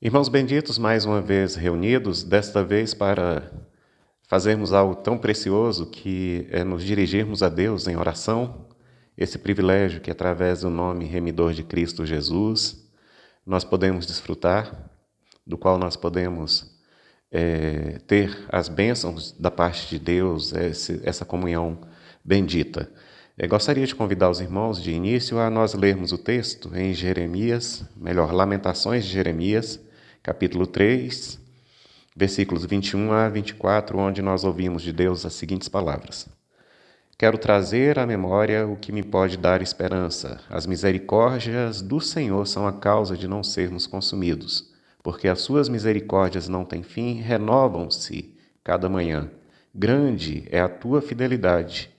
Irmãos benditos, mais uma vez reunidos, desta vez para fazermos algo tão precioso que é nos dirigirmos a Deus em oração, esse privilégio que através do nome remidor de Cristo Jesus nós podemos desfrutar, do qual nós podemos ter as bênçãos da parte de Deus, essa comunhão bendita. Gostaria de convidar os irmãos de início a nós lermos o texto em Lamentações de Jeremias, capítulo 3, versículos 21 a 24, onde nós ouvimos de Deus as seguintes palavras. Quero trazer à memória o que me pode dar esperança. As misericórdias do Senhor são a causa de não sermos consumidos, porque as suas misericórdias não têm fim, renovam-se cada manhã. Grande é a tua fidelidade.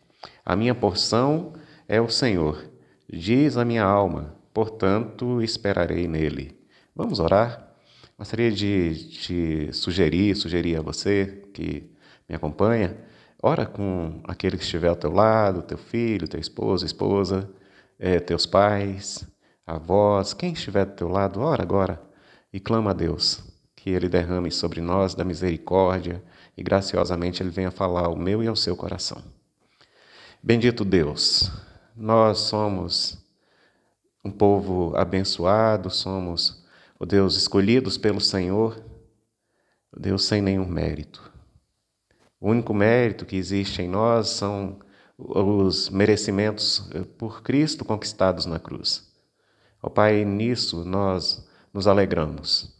A minha porção é o Senhor. Diz a minha alma, portanto esperarei nele. Vamos orar? Gostaria de te sugerir a você que me acompanha, ora com aquele que estiver ao teu lado, teu filho, teu esposa, teus pais, avós, quem estiver do teu lado, ora agora e clama a Deus que Ele derrame sobre nós da misericórdia e graciosamente Ele venha falar ao meu e ao seu coração. Bendito Deus, nós somos um povo abençoado, somos, ó Deus, escolhidos pelo Senhor, Deus sem nenhum mérito. O único mérito que existe em nós são os merecimentos por Cristo conquistados na cruz. Ó Pai, nisso nós nos alegramos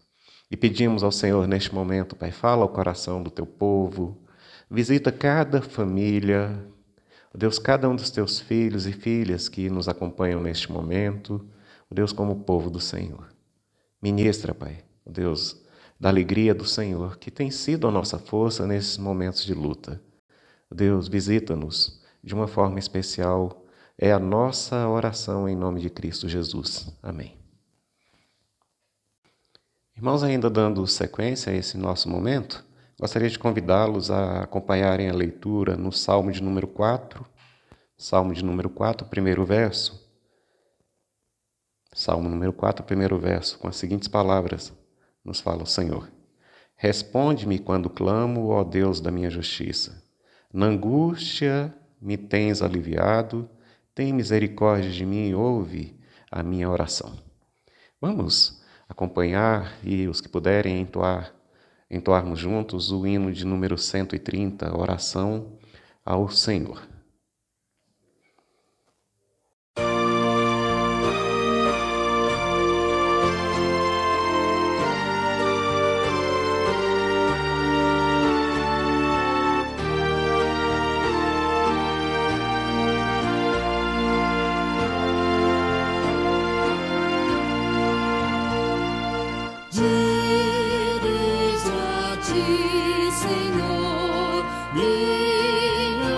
e pedimos ao Senhor neste momento, Pai, fala ao coração do teu povo, visita cada família, ó Deus, cada um dos teus filhos e filhas que nos acompanham neste momento, ó Deus, como povo do Senhor. Ministra, Pai, ó Deus, da alegria do Senhor, que tem sido a nossa força nesses momentos de luta. Ó Deus, visita-nos de uma forma especial, é a nossa oração em nome de Cristo Jesus. Amém. Irmãos, ainda dando sequência a esse nosso momento, gostaria de convidá-los a acompanharem a leitura no Salmo de número 4, primeiro verso. Salmo número 4, primeiro verso, com as seguintes palavras, nos fala o Senhor. Responde-me quando clamo, ó Deus da minha justiça. Na angústia me tens aliviado, tem misericórdia de mim e ouve a minha oração. Vamos acompanhar e os que puderem entoarmos juntos o hino de número 130, oração ao Senhor. Senhor, minha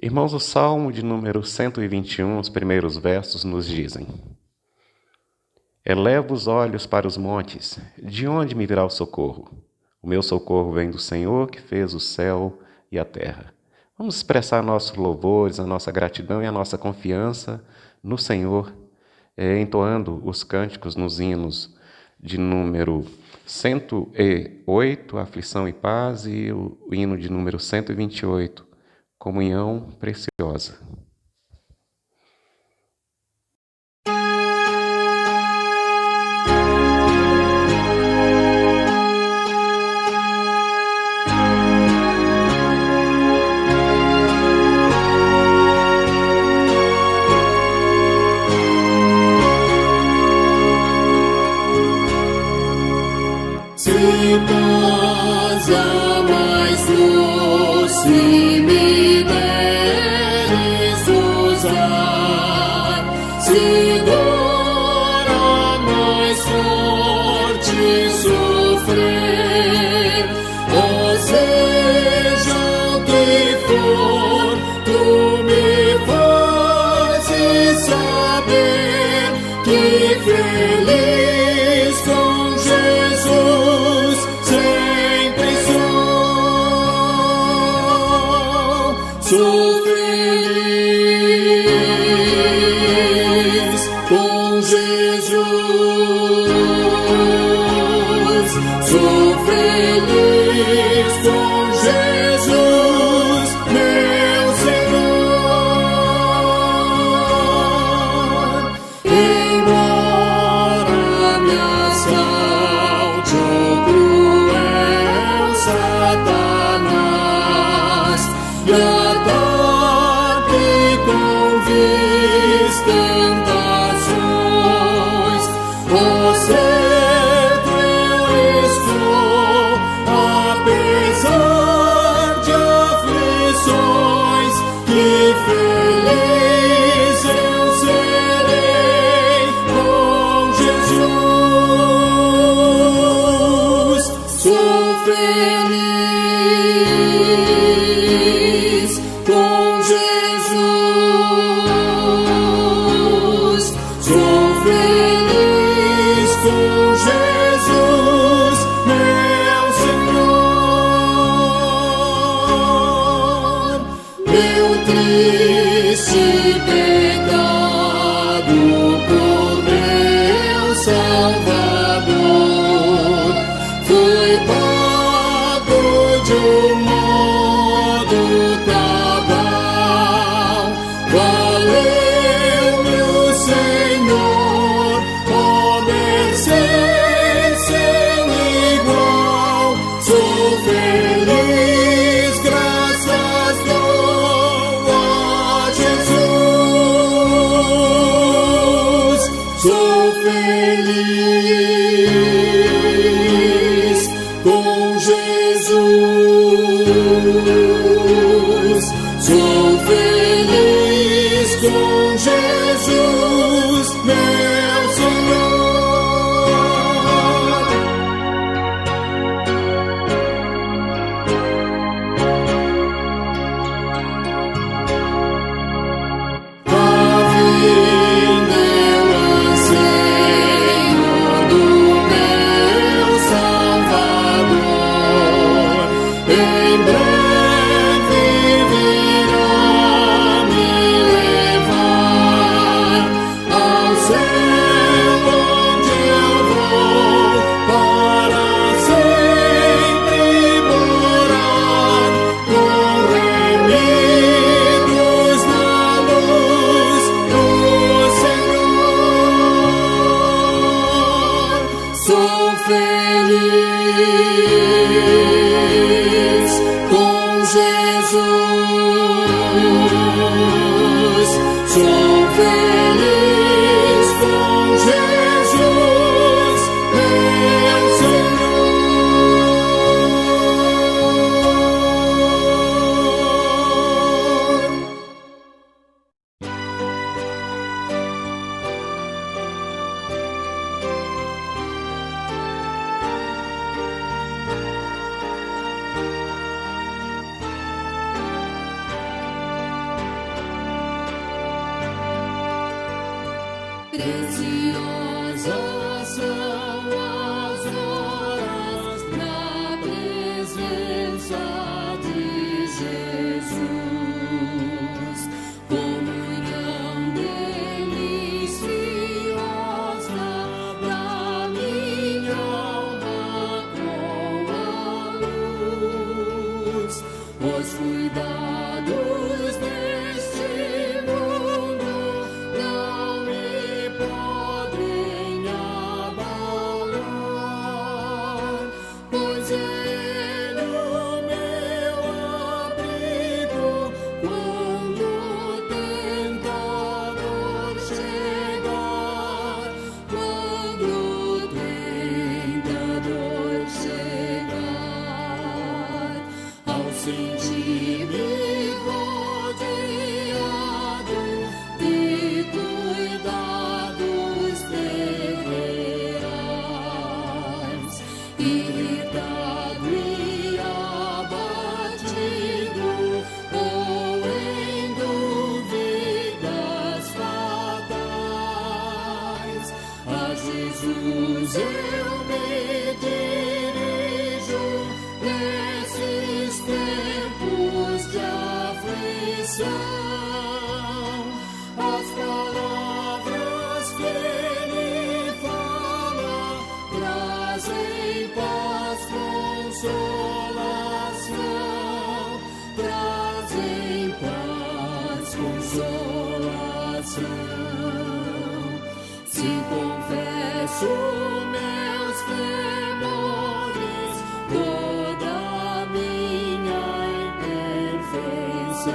Irmãos, o Salmo de número 121, os primeiros versos, nos dizem: Eleva os olhos para os montes, de onde me virá o socorro? O meu socorro vem do Senhor, que fez o céu e a terra. Vamos expressar nossos louvores, a nossa gratidão e a nossa confiança no Senhor, entoando os cânticos nos hinos de número 108, Aflição e Paz, e o hino de número 128, Comunhão Preciosa. Se paz a mais doce me deres usar, se dor a mais forte sofrer, ou seja o que for, tu me fazes saber que feliz com Jesus sempre sou feliz com Jesus, sou feliz com Jesus, meu Senhor. Embora me assalte o cruel Satanás e ataque com vis tentações, ó certo eu estou, apesar de aflições, que feliz eu serei com Jesus. Sou feliz com Jesus, sou feliz com Jesus, meu Senhor. Meu triste pecado por meu Salvador foi pago de um modo cabal. Valeu, meu Senhor, ó mercê sem igual. Sou feliz, graças dou a Jesus. Sou feliz com Jesus, sou feliz com Jesus, meu Senhor. A vinda eu anseio do meu Salvador, em breve virá me levar ao céu onde eu vou para sempre morar, com remidos na luz do Senhor. Sou feliz com Jesus, sou feliz com Jesus, meu Senhor. Preciosas são as horas na presença de Jesus. Comunhão deliciosa da minha alma com a luz. Os cuidados deste mundo não me podem abalar, pois Ele o meu abrigo quando o tentador chegar, quando o tentador chegar. Ao sentir-me rodeado de cuidados terrenais, irritado e abatido, ou em dúvidas fatais, a Jesus eu me dirijo nesses tempos de aflição. As palavras que Ele fala trazem paz, consolação, trazem paz, consolação. Se confesso meus temores, toda a minha imperfeição,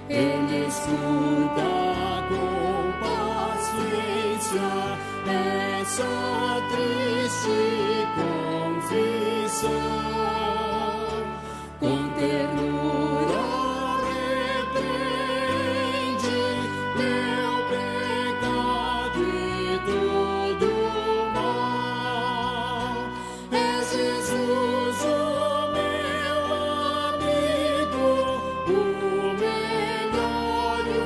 Ele escuta com paciência essa triste confissão. Com ternura repreende meu pecado e todo mal. É Jesus o meu amigo, o melhor e o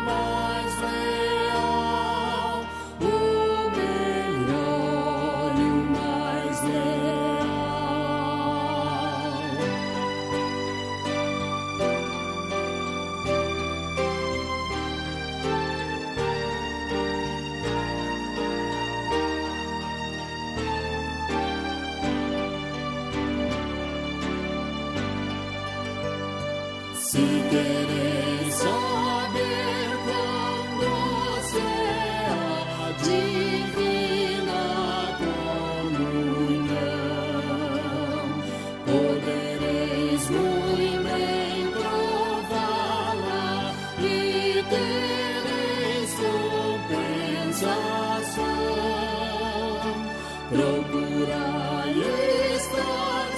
mais leal, o melhor e o mais leal. Se quereis saber quão doce é a divina comunhão, podereis muito bem prová-la e tereis compensação. Procurai estar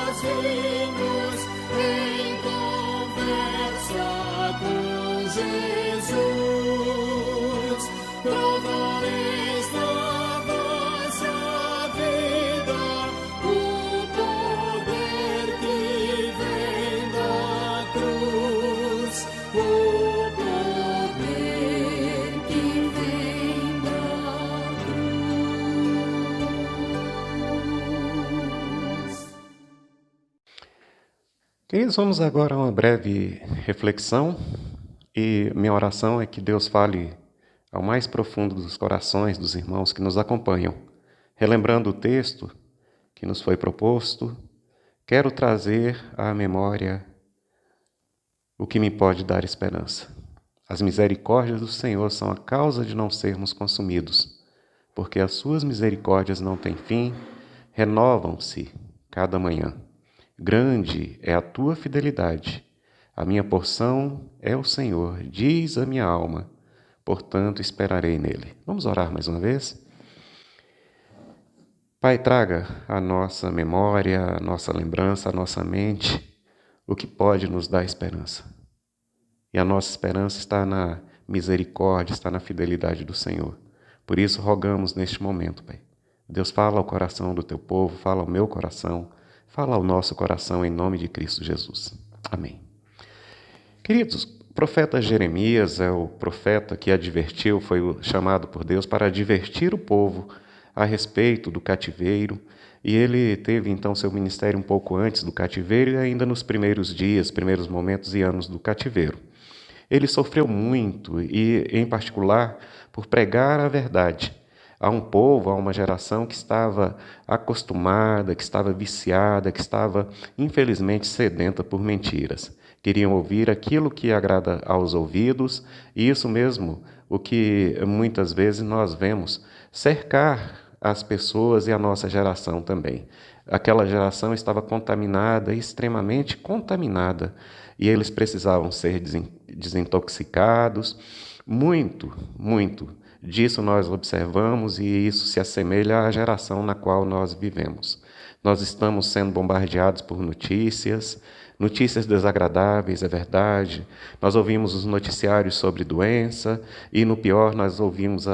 sozinhos em conversa com Jesus. Provareis na vossa vida o poder que vem da cruz, o poder que vem da cruz. Queridos, vamos agora a uma breve reflexão e minha oração é que Deus fale ao mais profundo dos corações dos irmãos que nos acompanham. Relembrando o texto que nos foi proposto, quero trazer à memória o que me pode dar esperança. As misericórdias do Senhor são a causa de não sermos consumidos, porque as suas misericórdias não têm fim, renovam-se cada manhã. Grande é a tua fidelidade. A minha porção é o Senhor, diz a minha alma, portanto esperarei nele. Vamos orar mais uma vez? Pai, traga à nossa memória, à nossa lembrança, à nossa mente, o que pode nos dar esperança. E a nossa esperança está na misericórdia, está na fidelidade do Senhor. Por isso rogamos neste momento, Pai. Deus, fala ao coração do teu povo, fala ao meu coração, fala ao nosso coração em nome de Cristo Jesus. Amém. Queridos, profeta Jeremias é o profeta que advertiu, chamado por Deus para advertir o povo a respeito do cativeiro, e ele teve então seu ministério um pouco antes do cativeiro e ainda nos primeiros dias, primeiros momentos e anos do cativeiro. Ele sofreu muito e, em particular, por pregar a verdade a um povo, a uma geração que estava acostumada, que estava viciada, que estava, infelizmente, sedenta por mentiras. Queriam ouvir aquilo que agrada aos ouvidos, e isso mesmo, o que muitas vezes nós vemos cercar as pessoas e a nossa geração também. Aquela geração estava contaminada, extremamente contaminada, e eles precisavam ser desintoxicados. Muito disso nós observamos, e isso se assemelha à geração na qual nós vivemos. Nós estamos sendo bombardeados por notícias desagradáveis, é verdade. Nós ouvimos os noticiários sobre doença e, no pior, nós ouvimos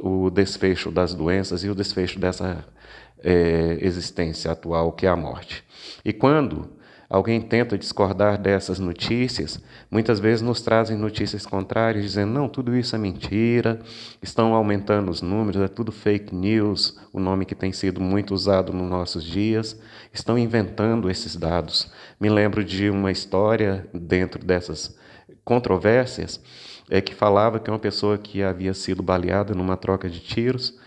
o desfecho das doenças e o desfecho dessa existência atual, que é a morte. E quando alguém tenta discordar dessas notícias, muitas vezes nos trazem notícias contrárias, dizendo, não, tudo isso é mentira, estão aumentando os números, é tudo fake news, o nome que tem sido muito usado nos nossos dias, estão inventando esses dados. Me lembro de uma história dentro dessas controvérsias, que falava que uma pessoa que havia sido baleada numa troca de tiros,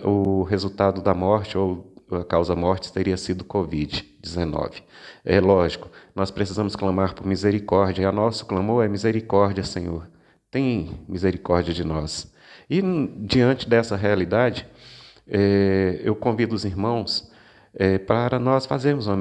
o resultado da morte ou a causa-morte teria sido Covid-19. É lógico, nós precisamos clamar por misericórdia, e o nosso clamor é misericórdia, Senhor. Tem misericórdia de nós. E diante dessa realidade, eu convido os irmãos para nós fazermos uma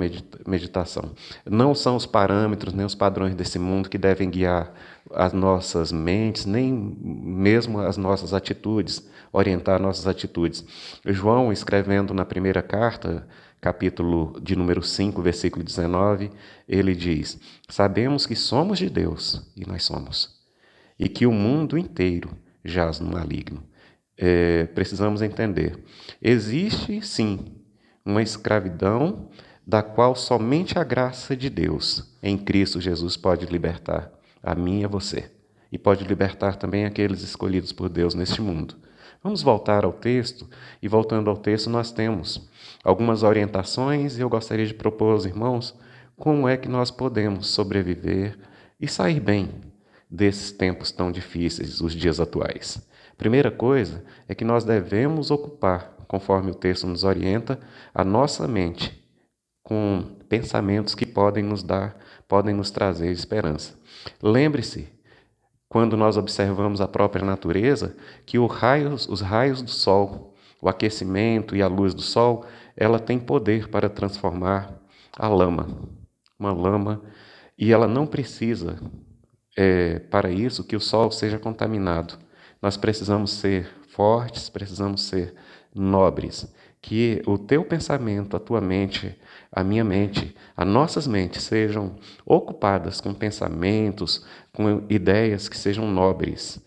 meditação. Não são os parâmetros, nem os padrões desse mundo que devem guiar as nossas mentes, nem mesmo as nossas atitudes, orientar nossas atitudes. João, escrevendo na primeira carta, capítulo de número 5, versículo 19, ele diz, sabemos que somos de Deus, e nós somos, e que o mundo inteiro jaz no maligno. Precisamos entender, existe sim uma escravidão da qual somente a graça de Deus em Cristo Jesus pode libertar a mim e a você, e pode libertar também aqueles escolhidos por Deus neste mundo. Vamos voltar ao texto, e voltando ao texto nós temos algumas orientações, e eu gostaria de propor aos irmãos como é que nós podemos sobreviver e sair bem desses tempos tão difíceis, os dias atuais. Primeira coisa é que nós devemos ocupar, conforme o texto nos orienta, a nossa mente com pensamentos que podem nos trazer esperança. Lembre-se, quando nós observamos a própria natureza, que os raios do sol, o aquecimento e a luz do sol, ela tem poder para transformar a lama, uma lama, e ela não precisa, para isso, que o sol seja contaminado. Nós precisamos ser fortes, precisamos ser nobres, que o teu pensamento, a tua mente, a minha mente, as nossas mentes sejam ocupadas com pensamentos, com ideias que sejam nobres.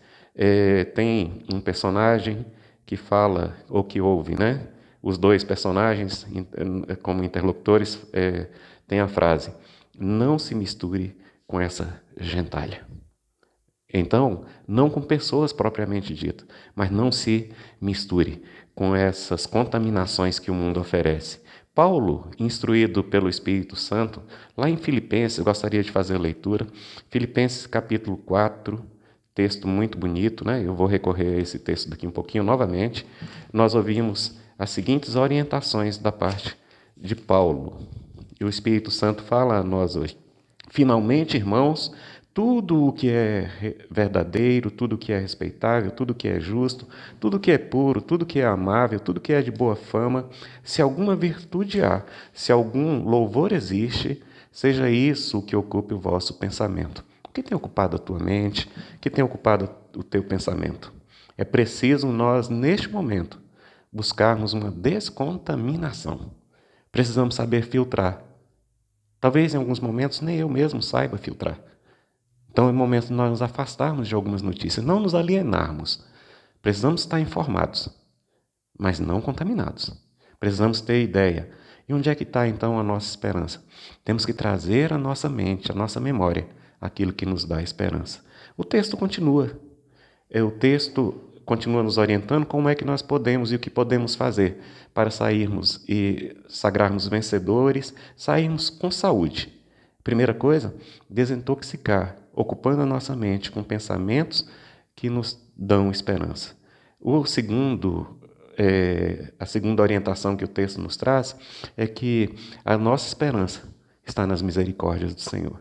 Tem um personagem que fala, ou que ouve, né? Os dois personagens, como interlocutores, tem a frase, não se misture com essa gentalha. Então, não com pessoas propriamente ditas, mas não se misture com essas contaminações que o mundo oferece. Paulo, instruído pelo Espírito Santo, lá em Filipenses, eu gostaria de fazer a leitura, Filipenses capítulo 4, texto muito bonito, né? Eu vou recorrer a esse texto daqui um pouquinho novamente. Nós ouvimos as seguintes orientações da parte de Paulo. E o Espírito Santo fala a nós hoje. Finalmente, irmãos, tudo o que é verdadeiro, tudo o que é respeitável, tudo o que é justo, tudo o que é puro, tudo o que é amável, tudo o que é de boa fama, se alguma virtude há, se algum louvor existe, seja isso o que ocupe o vosso pensamento. O que tem ocupado a tua mente? O que tem ocupado o teu pensamento? É preciso nós, neste momento, buscarmos uma descontaminação. Precisamos saber filtrar. Talvez em alguns momentos nem eu mesmo saiba filtrar. Então é momento de nós nos afastarmos de algumas notícias, não nos alienarmos. Precisamos estar informados, mas não contaminados. Precisamos ter ideia. E onde é que está então a nossa esperança? Temos que trazer à nossa mente, à nossa memória, aquilo que nos dá esperança. O texto continua. O texto continua nos orientando como é que nós podemos e o que podemos fazer para sairmos e sagrarmos vencedores, sairmos com saúde. Primeira coisa, desintoxicar, ocupando a nossa mente com pensamentos que nos dão esperança. A segunda orientação que o texto nos traz é que a nossa esperança está nas misericórdias do Senhor.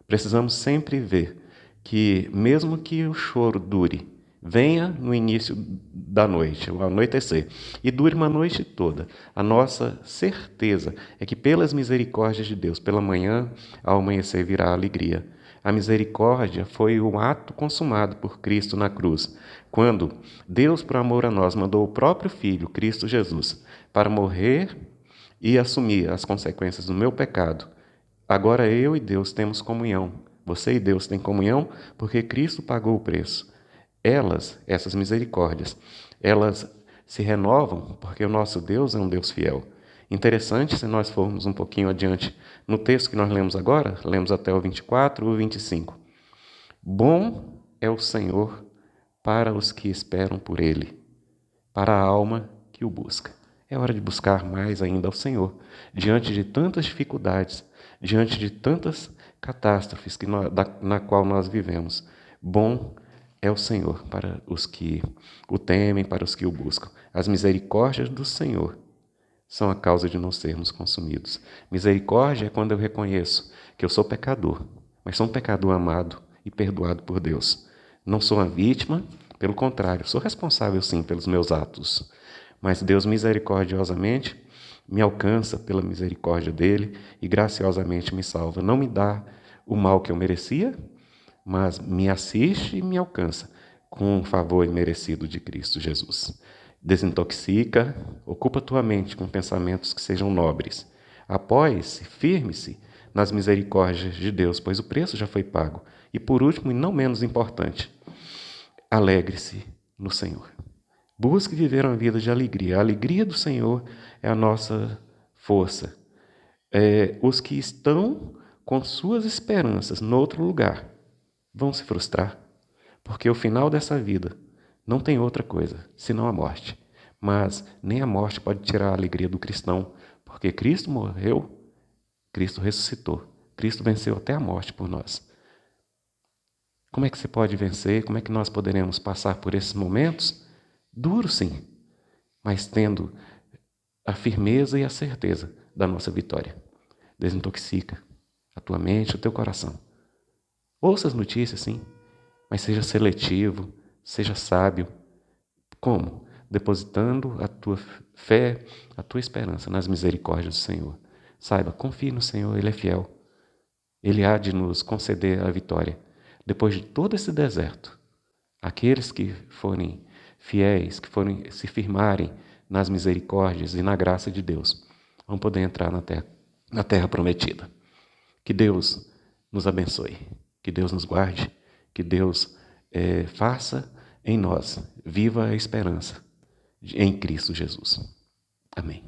Precisamos sempre ver que, mesmo que o choro dure, venha no início da noite, ao anoitecer, e dure uma noite toda, a nossa certeza é que, pelas misericórdias de Deus, pela manhã, ao amanhecer virá a alegria. A misericórdia foi o ato consumado por Cristo na cruz, quando Deus, por amor a nós, mandou o próprio Filho, Cristo Jesus, para morrer e assumir as consequências do meu pecado. Agora eu e Deus temos comunhão. Você e Deus têm comunhão porque Cristo pagou o preço. Essas misericórdias, elas se renovam porque o nosso Deus é um Deus fiel. Interessante se nós formos um pouquinho adiante no texto que nós lemos agora, lemos até o 24 ou 25. Bom é o Senhor para os que esperam por Ele, para a alma que o busca. É hora de buscar mais ainda ao Senhor, diante de tantas dificuldades, diante de tantas catástrofes na qual nós vivemos. Bom é o Senhor para os que o temem, para os que o buscam. As misericórdias do Senhor são a causa de não sermos consumidos. Misericórdia é quando eu reconheço que eu sou pecador, mas sou um pecador amado e perdoado por Deus. Não sou uma vítima, pelo contrário, sou responsável sim pelos meus atos. Mas Deus misericordiosamente me alcança pela misericórdia dele e graciosamente me salva. Não me dá o mal que eu merecia, mas me assiste e me alcança com o favor imerecido de Cristo Jesus. Desintoxica, ocupa tua mente com pensamentos que sejam nobres. Apoie-se, firme-se nas misericórdias de Deus, pois o preço já foi pago. E por último, e não menos importante, alegre-se no Senhor. Busque viver uma vida de alegria. A alegria do Senhor é a nossa força. Os que estão com suas esperanças no outro lugar vão se frustrar, porque o final dessa vida não tem outra coisa senão a morte. Mas nem a morte pode tirar a alegria do cristão, porque Cristo morreu, Cristo ressuscitou, Cristo venceu até a morte por nós. Como é que você pode vencer? Como é que nós poderemos passar por esses momentos? Duro, sim, mas tendo a firmeza e a certeza da nossa vitória. Desintoxica a tua mente, o teu coração. Ouça as notícias, sim, mas seja seletivo, seja sábio. Como? Depositando a tua fé, a tua esperança nas misericórdias do Senhor. Saiba, confie no Senhor, Ele é fiel. Ele há de nos conceder a vitória. Depois de todo esse deserto, aqueles que forem fiéis, que forem se firmarem nas misericórdias e na graça de Deus, vão poder entrar na terra prometida. Que Deus nos abençoe, que Deus nos guarde, que Deus faça em nós viva a esperança em Cristo Jesus. Amém.